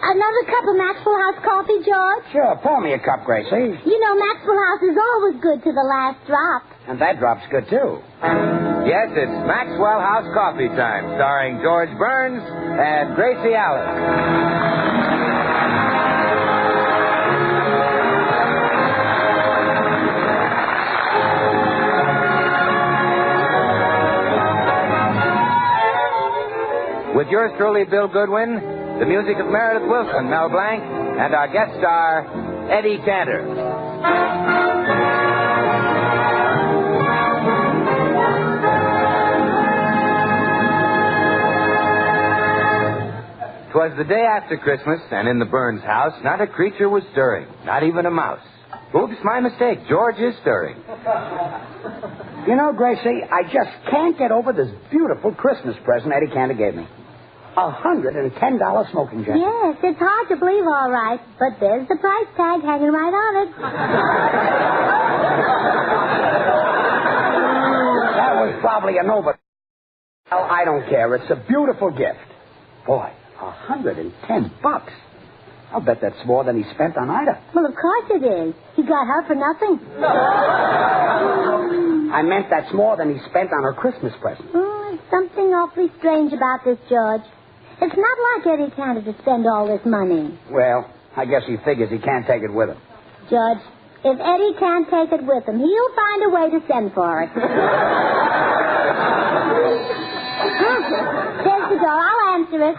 Another cup of Maxwell House coffee, George? Sure, pour me a cup, Gracie. You know Maxwell House is always good to the last drop. And that drop's good, too. Yes, it's Maxwell House Coffee Time, starring George Burns and Gracie Allen. 'With yours truly, Bill Goodwin, the music of Meredith Wilson, Mel Blanc, and our guest star, Eddie Cantor. 'Twas the day after Christmas, and in the Burns house, not a creature was stirring, not even a mouse. Oops, my mistake. George is stirring. You know, Gracie, I just can't get over this beautiful Christmas present Eddie Cantor gave me. $110 smoking jacket. Yes, it's hard to believe, all right, but there's the price tag hanging right on it. That was probably an over... Well, I don't care. It's a beautiful gift. Boy, $110. I'll bet that's more than he spent on Ida. Well, of course it is. He got her for nothing. I meant that's more than he spent on her Christmas present. There's something awfully strange about this, George. It's not like Eddie Cantor to spend all this money. Well, I guess he figures he can't take it with him. George, if Eddie can't take it with him, he'll find a way to send for it. There's the door. I'll answer it.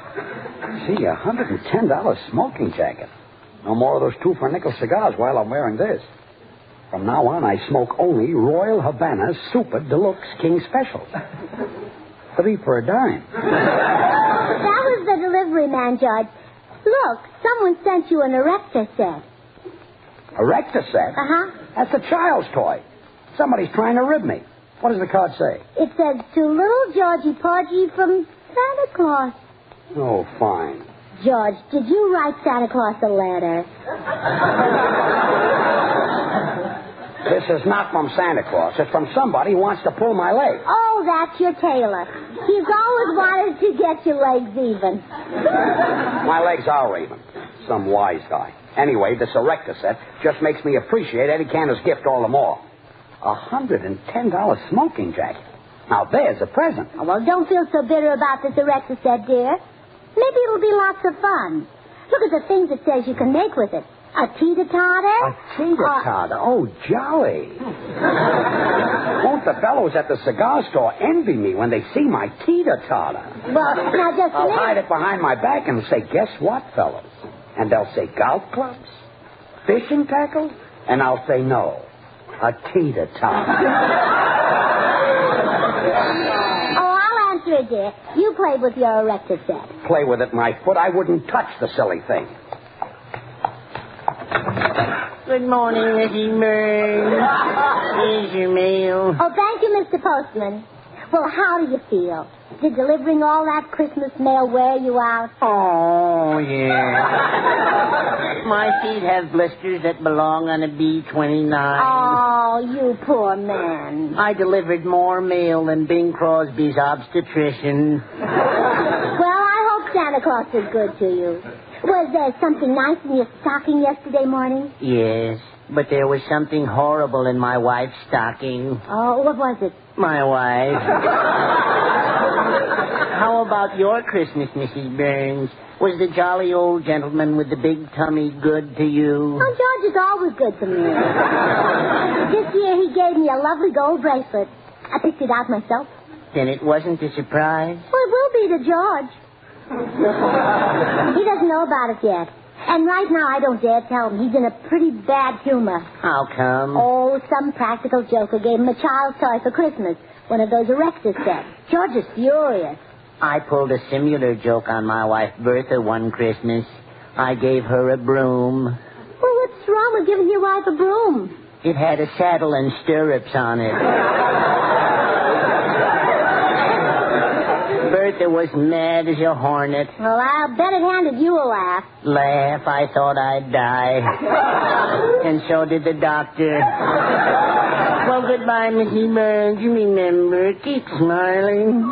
Gee, $110 smoking jacket. No more of those 2 for nickel cigars while I'm wearing this. From now on, I smoke only Royal Havana Super Deluxe King Special. 3 for a dime. That was the delivery man, George. Look, someone sent you an erector set. Erector set? Uh-huh. That's a child's toy. Somebody's trying to rib me. What does the card say? It says, to little Georgie Porgy from Santa Claus. Oh, fine. George, did you write Santa Claus a letter? This is not from Santa Claus. It's from somebody who wants to pull my leg. Oh, that's your tailor. He's always wanted to get your legs even. My legs are even. Some wise guy. Anyway, this erector set just makes me appreciate Eddie Cantor's gift all the more. $110 smoking jacket. Now, there's a present. Oh, well, don't feel so bitter about this erector set, dear. Maybe it'll be lots of fun. Look at the things it says you can make with it. A teeter-totter. A teeter-totter? Oh, jolly. Won't the fellows at the cigar store envy me when they see my teeter-totter? Well, now just I'll hide it behind my back and say, guess what, fellows? And they'll say, golf clubs? Fishing tackle? And I'll say, no, a teeter-totter. Oh, I'll answer it, dear. You play with your erector set. Play with it, my foot. I wouldn't touch the silly thing. Good morning, Mrs. Burns. Here's your mail. Oh, thank you, Mr. Postman. Well, how do you feel? Did delivering all that Christmas mail wear you out? Oh, yeah. My feet have blisters that belong on a B-29. Oh, you poor man. I delivered more mail than Bing Crosby's obstetrician. Well, I hope Santa Claus is good to you. Was there something nice in your stocking yesterday morning? Yes, but there was something horrible in my wife's stocking. Oh, what was it? My wife. How about your Christmas, Mrs. Burns? Was the jolly old gentleman with the big tummy good to you? Oh, George is always good to me. This year he gave me a lovely gold bracelet. I picked it out myself. Then it wasn't a surprise? Well, it will be to George. He doesn't know about it yet. And right now I don't dare tell him. He's in a pretty bad humor. How come? Oh, some practical joker gave him a child's toy for Christmas. One of those erector sets. George is furious. I pulled a similar joke on my wife Bertha one Christmas. I gave her a broom. Well, what's wrong with giving your wife a broom? It had a saddle and stirrups on it. Bertha was mad as a hornet. Well, I'll bet it handed you a laugh. Laugh, I thought I'd die. And so did the doctor. Well, goodbye, Mrs. Burns. Remember, keep smiling.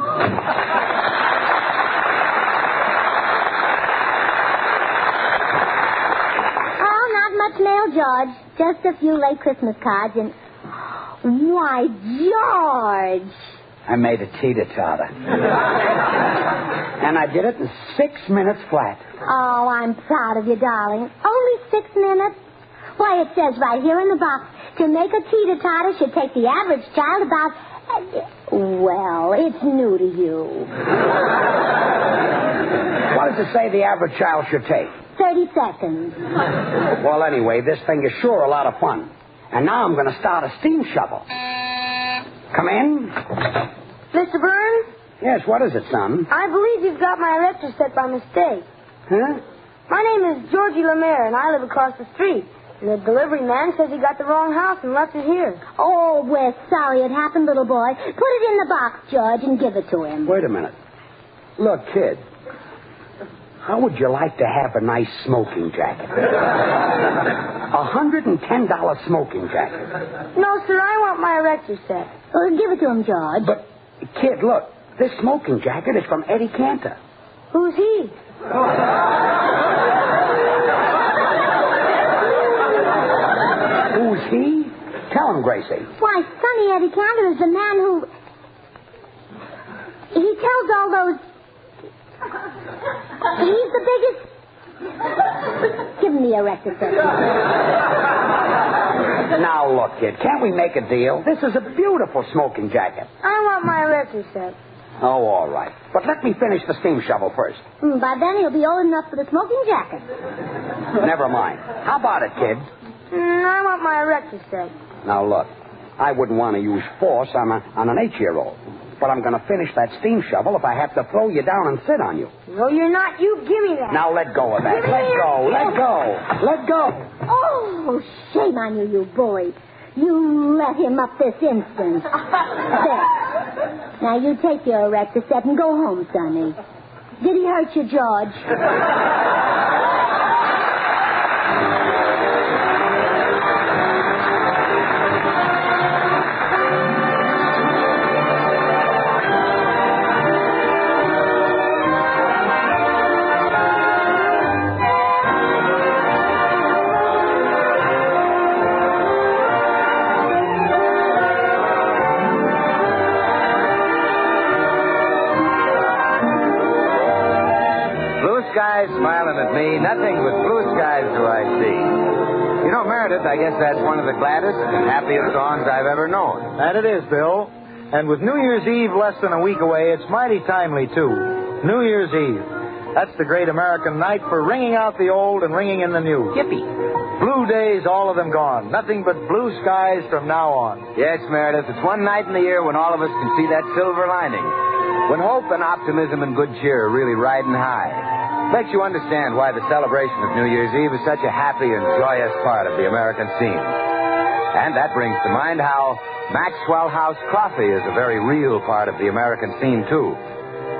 No, George. Just a few late Christmas cards and... Why, George! I made a teeter-totter. And I did it in 6 minutes flat. Oh, I'm proud of you, darling. Only 6 minutes? Why, it says right here in the box, to make a teeter-totter should take the average child about... Well, it's new to you. What does it say the average child should take? 30 seconds. Well, anyway, this thing is sure a lot of fun. And now I'm going to start a steam shovel. Come in. Mr. Burns? Yes, what is it, son? I believe you've got my electric set by mistake. Huh? My name is Georgie Lemaire, and I live across the street. And the delivery man says he got the wrong house and left it here. Oh, we're sorry it happened, little boy. Put it in the box, George, and give it to him. Wait a minute. Look, kid. How would you like to have a nice smoking jacket? $110 smoking jacket. No, sir, I want my electric set. Well, give it to him, George. But, kid, look. This smoking jacket is from Eddie Cantor. Who's he? Who's he? Tell him, Gracie. Why, Sonny Eddie Cantor is the man who... He tells all those... He's the biggest... Give him the erector set. Now, look, kid, can't we make a deal? This is a beautiful smoking jacket. I want my electric set. Oh, all right. But let me finish the steam shovel first. By then, he'll be old enough for the smoking jacket. Never mind. How about it, kid? I want my electric set. Now, look, I wouldn't want to use force on an 8-year-old. But I'm going to finish that steam shovel if I have to throw you down and sit on you. No, you're not. You give me that. Now, let go of that. Give me Let your- go. Let go. Let go. Oh, shame on you, you bully. You let him up this instant. There. Now, you take your erector set and go home, Sonny. Did he hurt you, George? Skies smiling at me. Nothing but blue skies do I see. You know, Meredith, I guess that's one of the gladdest and happiest songs I've ever known. That it is, Bill. And with New Year's Eve less than a week away, it's mighty timely, too. New Year's Eve. That's the great American night for ringing out the old and ringing in the new. Yippee. Blue days, all of them gone. Nothing but blue skies from now on. Yes, Meredith, it's one night in the year when all of us can see that silver lining. When hope and optimism and good cheer are really riding high. Makes you understand why the celebration of New Year's Eve is such a happy and joyous part of the American scene. And that brings to mind how Maxwell House coffee is a very real part of the American scene, too.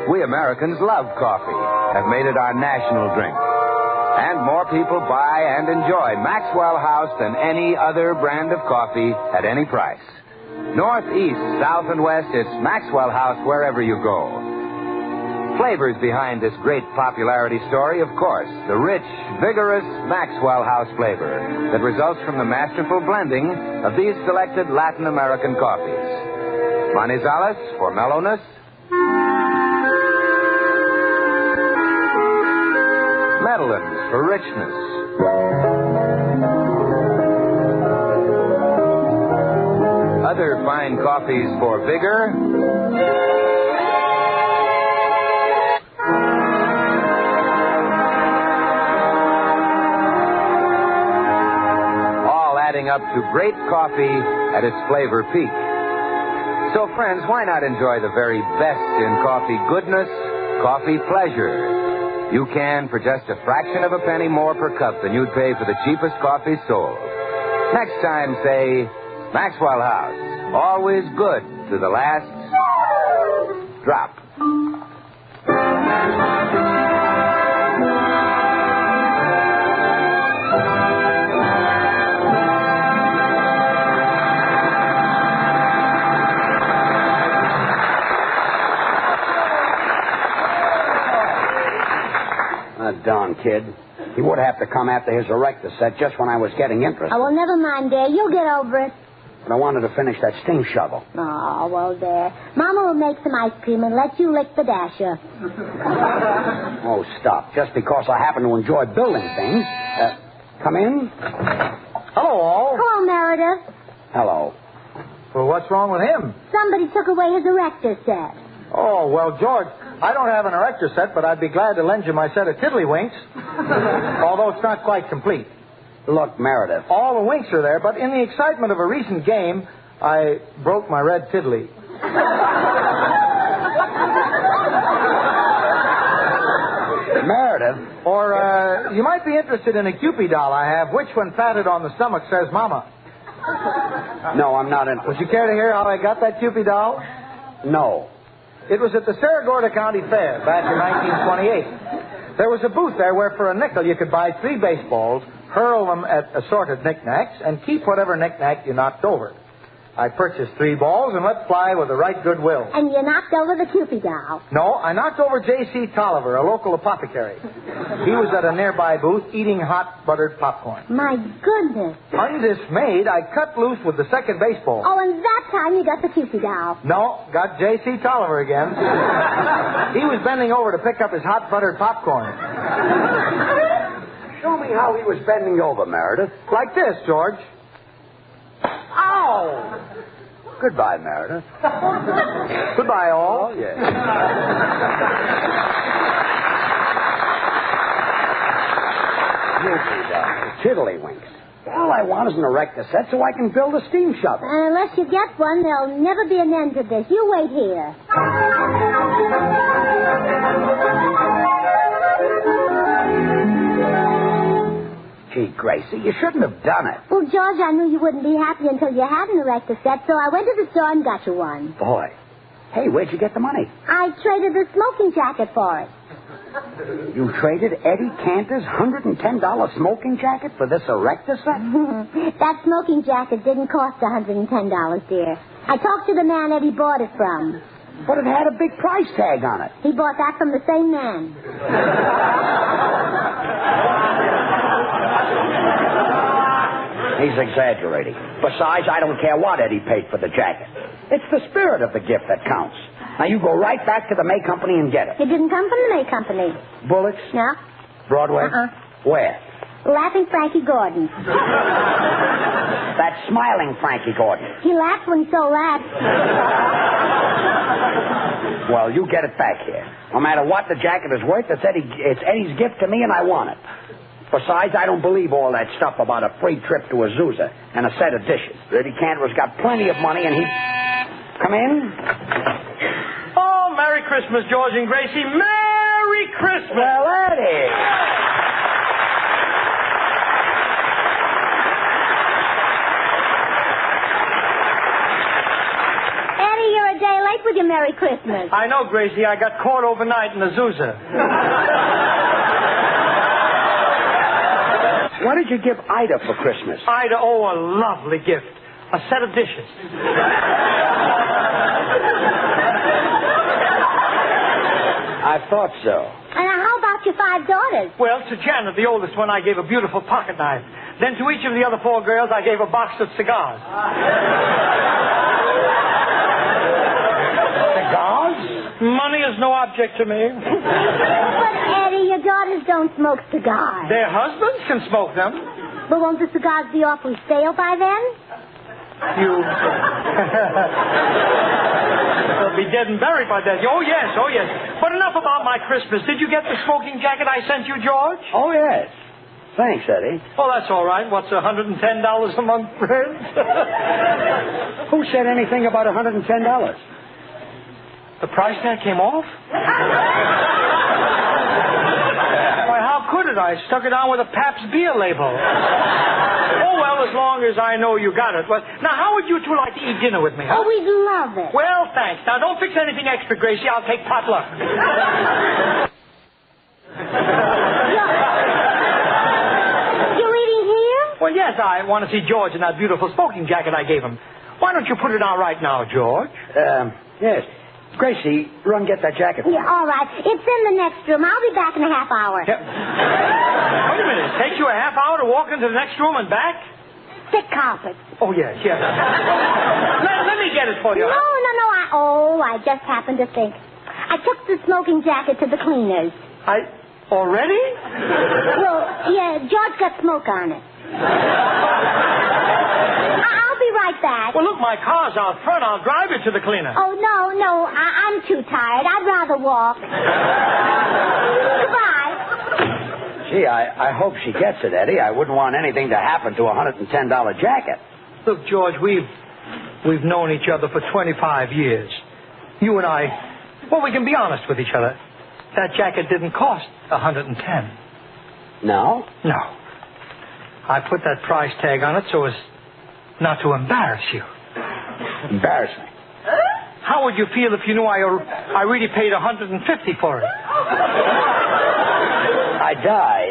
We Americans love coffee, have made it our national drink. And more people buy and enjoy Maxwell House than any other brand of coffee at any price. North, east, south, and west, it's Maxwell House wherever you go. Flavors behind this great popularity story, of course, the rich, vigorous Maxwell House flavor that results from the masterful blending of these selected Latin American coffees. Manizales for mellowness. Medellins for richness. Other fine coffees for vigor. Adding up to great coffee at its flavor peak. So, friends, why not enjoy the very best in coffee goodness, coffee pleasure? You can for just a fraction of a penny more per cup than you'd pay for the cheapest coffee sold. Next time, say, Maxwell House, always good to the last drop. Darn, kid. He would have to come after his erector set just when I was getting interested. Oh, well, never mind, dear. You'll get over it. But I wanted to finish that steam shovel. Oh, well, there. Mama will make some ice cream and let you lick the dasher. Oh, stop. Just because I happen to enjoy building things. Come in. Hello, all. Hello, Meredith. Hello. Well, what's wrong with him? Somebody took away his erector set. Oh, well, George, I don't have an erector set, but I'd be glad to lend you my set of tiddlywinks. Although it's not quite complete. Look, Meredith. All the winks are there, but in the excitement of a recent game, I broke my red tiddly. Meredith. Or you might be interested in a Cupid doll I have, which when patted on the stomach says mama. No, I'm not interested. Would you care to hear how I got that Cupid doll? No. It was at the Saragordo County Fair back in 1928. There was a booth there where for a nickel you could buy 3 baseballs, hurl them at assorted knickknacks, and keep whatever knickknack you knocked over. I purchased 3 balls and let fly with the right goodwill. And you knocked over the Cupid doll. No, I knocked over J.C. Tolliver, a local apothecary. He was at a nearby booth eating hot buttered popcorn. My goodness. Undismayed, I cut loose with the second baseball. Oh, and that time you got the Cupid doll. No, got J.C. Tolliver again. He was bending over to pick up his hot buttered popcorn. Show me how he was bending over, Meredith. Like this, George. Ow! Goodbye, Meredith. Goodbye, all. Oh, yes. Tiddlywinks. All I want is an erector set so I can build a steam shovel. Unless you get one, there'll never be an end to this. You wait here. Gee, Gracie, you shouldn't have done it. Well, George, I knew you wouldn't be happy until you had an erector set, so I went to the store and got you one. Boy. Hey, where'd you get the money? I traded the smoking jacket for it. You traded Eddie Cantor's $110 smoking jacket for this erector set? That smoking jacket didn't cost $110, dear. I talked to the man Eddie bought it from. But it had a big price tag on it. He bought that from the same man. He's exaggerating. Besides, I don't care what Eddie paid for the jacket. It's the spirit of the gift that counts. Now, you go right back to the May Company and get it. It didn't come from the May Company. Bullets? No. Broadway? Where? Laughing Frankie Gordon. That smiling Frankie Gordon. He laughed when he saw that. Well, you get it back here. No matter what the jacket is worth, it's Eddie's gift to me, and I want it. Besides, I don't believe all that stuff about a free trip to Azusa and a set of dishes. Eddie Cantor's got plenty of money, and he... Come in. Oh, Merry Christmas, George and Gracie. Merry Christmas. Well, Eddie. Eddie, you're a day late with your Merry Christmas. I know, Gracie. I got caught overnight in Azusa. What did you give Ida for Christmas? Ida, oh, a lovely gift. A set of dishes. I thought so. And how about your 5 daughters? Well, to Janet, the oldest one, I gave a beautiful pocket knife. Then to each of the other 4 girls, I gave a box of cigars. Cigars? Money is no object to me. But, Eddie, your daughters don't smoke cigars. Their husbands can smoke them. But won't the cigars be awfully stale by then? You'll be dead and buried by then. Oh, yes, oh, yes. But enough about my Christmas. Did you get the smoking jacket I sent you, George? Oh, yes. Thanks, Eddie. Oh, that's all right. What's $110 a month, friends? Who said anything about $110? The price tag came off? Why, how could it? I stuck it on with a Pabst beer label. Oh, well, as long as I know you got it. Well, now, how would you two like to eat dinner with me, huh? Oh, we'd love it. Well, thanks. Now, don't fix anything extra, Gracie. I'll take potluck. You're eating here? Well, yes, I want to see George in that beautiful smoking jacket I gave him. Why don't you put it on right now, George? Yes. Gracie, run get that jacket. Yeah, all right. It's in the next room. I'll be back in a half hour. Wait a minute. takes you a half hour to walk into the next room and back? Thick carpets. Oh, yes. Let me get it for you. No. I just happened to think. I took the smoking jacket to the cleaners. Already? Well, yeah, George got smoke on it. I'll be right back. Well, look, my car's out front. I'll drive you to the cleaner. Oh, no. I'm too tired. I'd rather walk. Goodbye. Gee, I hope she gets it, Eddie. I wouldn't want anything to happen to a $110 jacket. Look, George, we've known each other for 25 years. You and I, well, we can be honest with each other. That jacket didn't cost $110. No? No. I put that price tag on it so as not to embarrass you. Embarrass me? How would you feel if you knew I really paid $150 for it? I'd die,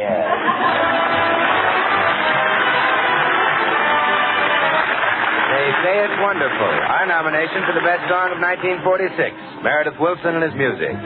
They say it's wonderful. Our nomination for the best song of 1946, Meredith Willson and his music.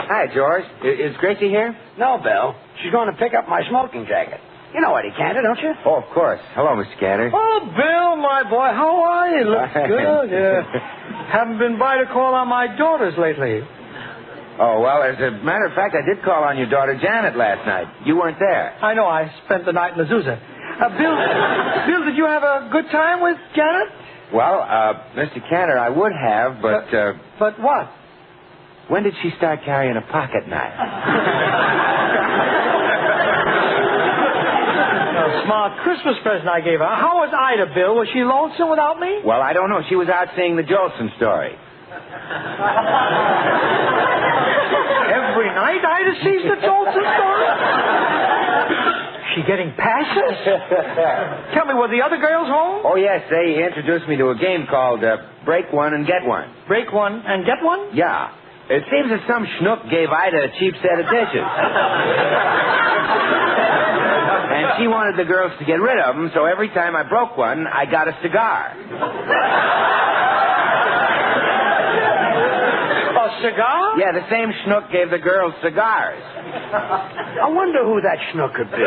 Hi, George. Is Gracie here? No, Bill. She's going to pick up my smoking jacket. You know Eddie Cantor, don't you? Oh, of course. Hello, Mr. Cantor. Oh, Bill, my boy, how are you? Looks good. Haven't been by to call on my daughters lately. Oh, well, as a matter of fact, I did call on your daughter Janet last night. You weren't there. I know. I spent the night in Azusa. Bill, did you have a good time with Janet? Well, Mr. Cantor, I would have, but... But what? When did she start carrying a pocket knife? A smart Christmas present I gave her. How was Ida, Bill? Was she lonesome without me? Well, I don't know. She was out seeing the Jolson story. Every night Ida sees the Jolson story? She getting passes? Tell me, were the other girls home? Oh, yes. They introduced me to a game called Break One and Get One. Break one and get one? Yeah. It seems that some schnook gave Ida a cheap set of dishes. And she wanted the girls to get rid of them, so every time I broke one, I got a cigar. A cigar? Yeah, the same schnook gave the girls cigars. I wonder who that schnook could be.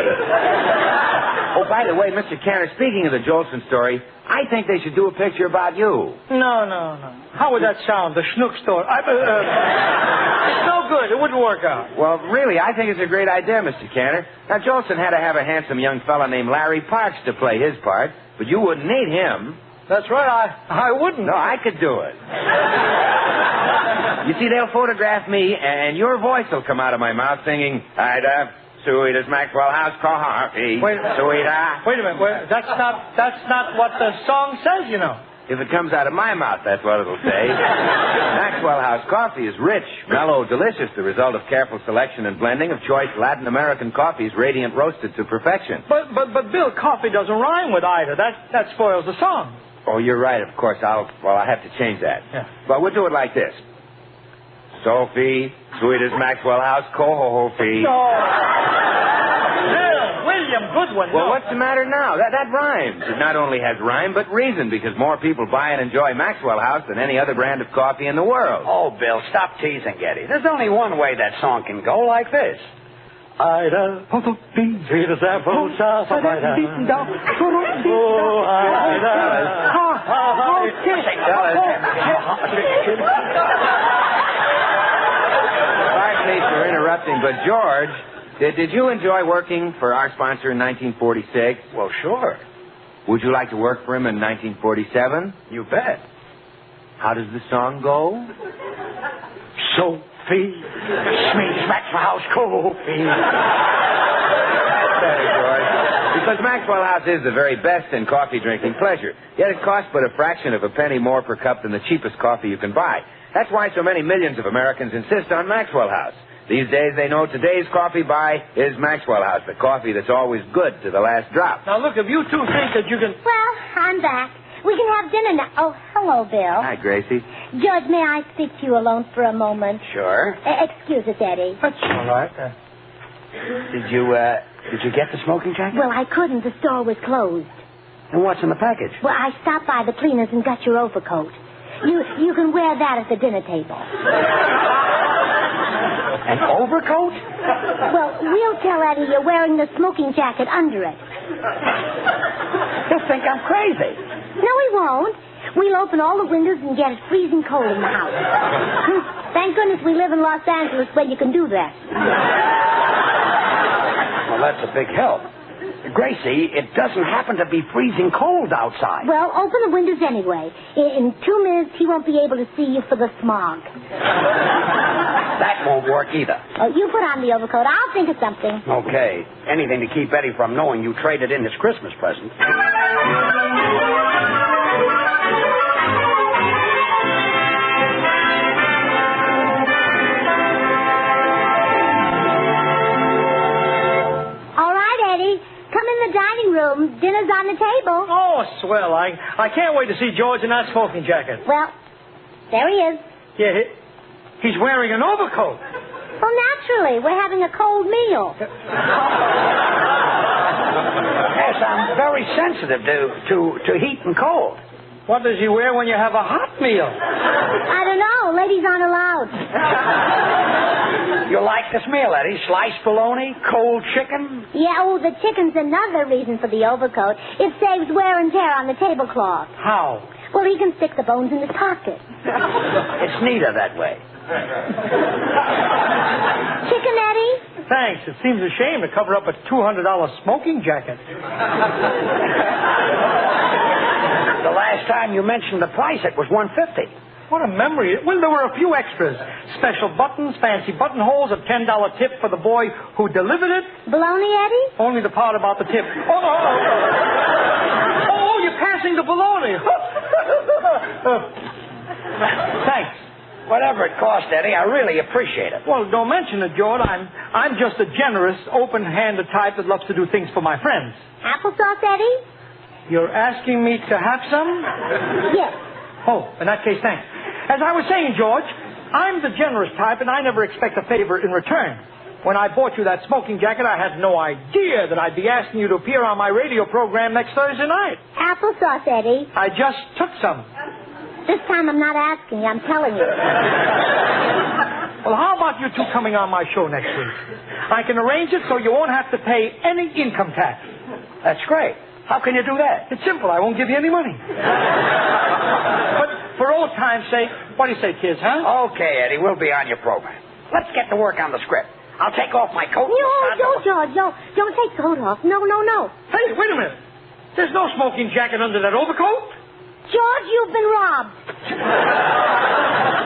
Oh, by the way, Mr. Cantor, speaking of the Jolson story, I think they should do a picture about you. No. How would that sound? The schnook story? It's no good. It wouldn't work out. Well, really, I think it's a great idea, Mr. Cantor. Now, Jolson had to have a handsome young fella named Larry Parks to play his part, but you wouldn't need him. That's right. I wouldn't. No, I could do it. You see, they'll photograph me, and your voice will come out of my mouth singing, Ida, sweet as Maxwell House coffee. Wait a minute. That's not what the song says, you know. If it comes out of my mouth, that's what it'll say. Maxwell House coffee is rich, mellow, delicious, the result of careful selection and blending of choice Latin American coffees, radiant roasted to perfection. But Bill, coffee doesn't rhyme with Ida. That spoils the song. Oh, you're right, of course. I have to change that. Yeah. But we'll do it like this. Sophie, sweet as Maxwell House coffee. No. Bill, William, good one. Well, no. what's the matter now? That rhymes. It not only has rhyme, but reason, because more people buy and enjoy Maxwell House than any other brand of coffee in the world. Oh, Bill, stop teasing, Eddie. There's only one way that song can go, like this. Ida, Peter, Apple, South, Oh, Ida. Pardon me for interrupting, but George, did you enjoy working for our sponsor in 1946? Well, sure. Would you like to work for him in 1947? You bet. How does the song go? Sophie, Smith's Maxwell House Coffee. Better, George. Because Maxwell House is the very best in coffee drinking pleasure. Yet it costs but a fraction of a penny more per cup than the cheapest coffee you can buy. That's why so many millions of Americans insist on Maxwell House. These days they know today's coffee buy is Maxwell House, the coffee that's always good to the last drop. Now, look, if you two think that you can... Well, I'm back. We can have dinner now. Oh, hello, Bill. Hi, Gracie. George, may I speak to you alone for a moment? Sure. Excuse us, Eddie. That's all right. Did you get the smoking jacket? Well, I couldn't. The store was closed. And what's in the package? Well, I stopped by the cleaners and got your overcoat. You can wear that at the dinner table. An overcoat? Well, we'll tell Eddie you're wearing the smoking jacket under it. He'll think I'm crazy. No, he won't. We'll open all the windows and get it freezing cold in the house. Thank goodness we live in Los Angeles where you can do that. Well, that's a big help. Gracie, it doesn't happen to be freezing cold outside. Well, open the windows anyway. In 2 minutes, he won't be able to see you for the smog. That won't work either. Oh, you put on the overcoat. I'll think of something. Okay. Anything to keep Eddie from knowing you traded in his Christmas present. Room. Dinner's on the table. Oh, swell. I can't wait to see George in that smoking jacket. Well, there he is. Yeah, he's wearing an overcoat. Well, naturally. We're having a cold meal. Yes, I'm very sensitive to heat and cold. What does he wear when you have a hot meal? I don't know. Ladies aren't allowed. You like this meal, Eddie? Sliced bologna, cold chicken? Yeah, oh, the chicken's another reason for the overcoat. It saves wear and tear on the tablecloth. How? Well, he can stick the bones in his pocket. It's neater that way. Chicken, Eddie? Thanks. It seems a shame to cover up a $200 smoking jacket. The last time you mentioned the price, it was $150. What a memory. Well, there were a few extras. Special buttons, fancy buttonholes, a $10 tip for the boy who delivered it. Bologna, Eddie? Only the part about the tip. Oh, you're passing the bologna. Thanks. Whatever it cost, Eddie, I really appreciate it. Well, don't mention it, George. I'm just a generous, open-handed type that loves to do things for my friends. Applesauce, Eddie? You're asking me to have some? Yes. Oh, in that case, thanks. As I was saying, George, I'm the generous type, and I never expect a favor in return. When I bought you that smoking jacket, I had no idea that I'd be asking you to appear on my radio program next Thursday night. Applesauce, Eddie. I just took some. This time I'm not asking you, I'm telling you. Well, how about you two coming on my show next week? I can arrange it so you won't have to pay any income tax. That's great. How can you do that? It's simple. I won't give you any money. But for old time's sake, what do you say, kids, huh? Okay, Eddie, we'll be on your program. Let's get to work on the script. I'll take off my coat. Don't, George. No, don't take the coat off. No. Hey, wait a minute. There's no smoking jacket under that overcoat. George, you've been robbed.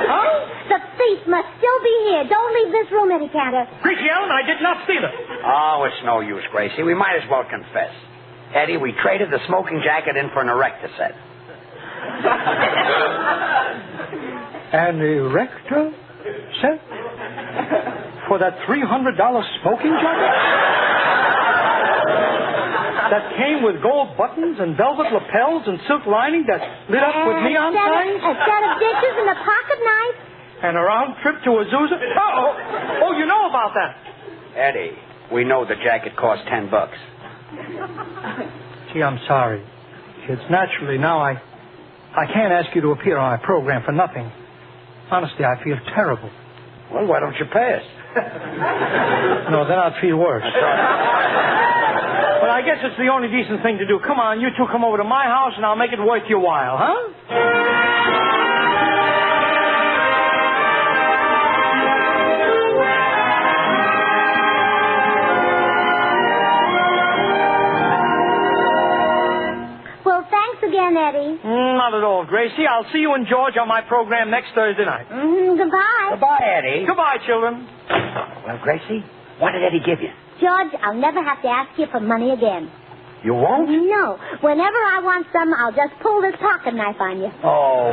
Huh? The thief must still be here. Don't leave this room, Eddie Cantor. Gracie Allen, I did not steal it. Oh, it's no use, Gracie. We might as well confess. Eddie, we traded the smoking jacket in for an erector set. An erector set? For that $300 smoking jacket? That came with gold buttons and velvet lapels and silk lining that lit up with neon signs? A set of dishes and a pocket knife. And a round trip to Azusa? Oh, you know about that. Eddie, we know the jacket cost $10. Gee, I'm sorry. Kids, naturally, now I can't ask you to appear on my program for nothing. Honestly, I feel terrible. Well, why don't you pay us? No, then I'd feel worse. But I guess it's the only decent thing to do. Come on, you two come over to my house, and I'll make it worth your while, huh? Well, thanks again, Eddie. Not at all, Gracie. I'll see you and George on my program next Thursday night. Goodbye. Goodbye, Eddie. Goodbye, children. Well, Gracie, what did Eddie give you? George, I'll never have to ask you for money again. You won't? No. Whenever I want some, I'll just pull this pocket knife on you. Oh.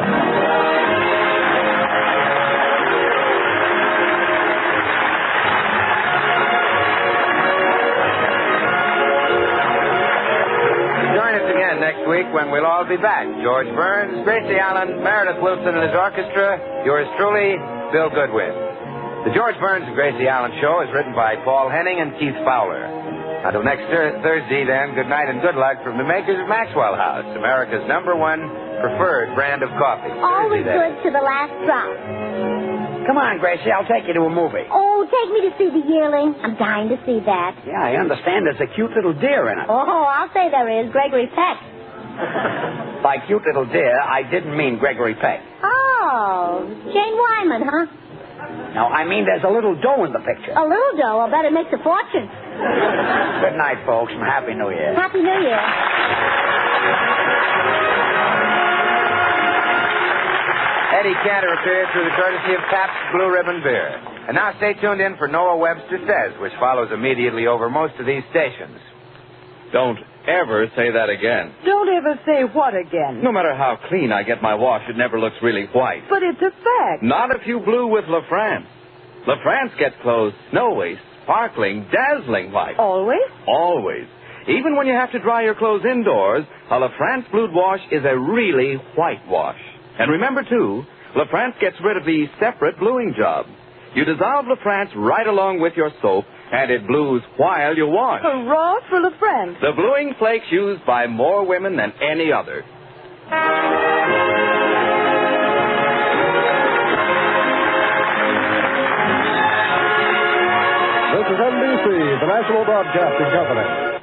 Join us again next week when we'll all be back. George Burns, Gracie Allen, Meredith Wilson and his orchestra. Yours truly, Bill Goodwin. The George Burns and Gracie Allen Show is written by Paul Henning and Keith Fowler. Until next Thursday, then, good night and good luck from the makers of Maxwell House, America's #1 preferred brand of coffee. Always Thursday, good to the last drop. Come on, Gracie, I'll take you to a movie. Oh, take me to see The Yearling. I'm dying to see that. Yeah, I understand there's a cute little deer in it. Oh, I'll say there is. Gregory Peck. By cute little deer, I didn't mean Gregory Peck. Oh, Jane Wyman, huh? No, I mean there's a little dough in the picture. A little dough. I'll bet it makes a fortune. Good night, folks, and Happy New Year. Happy New Year. Eddie Cantor appeared through the courtesy of Pabst Blue Ribbon Beer. And now stay tuned in for Noah Webster Says, which follows immediately over most of these stations. Don't ever say that again. Don't ever say what again? No matter how clean I get my wash, it never looks really white. But it's a fact. Not if you blue with La France. La France gets clothes snowy, sparkling, dazzling white. Always? Always. Even when you have to dry your clothes indoors, a La France blued wash is a really white wash. And remember, too, La France gets rid of the separate bluing job. You dissolve La France right along with your soap, and it blues while you wash. Hurrah for La France. The bluing flakes used by more women than any other. This is NBC, the National Broadcasting Company.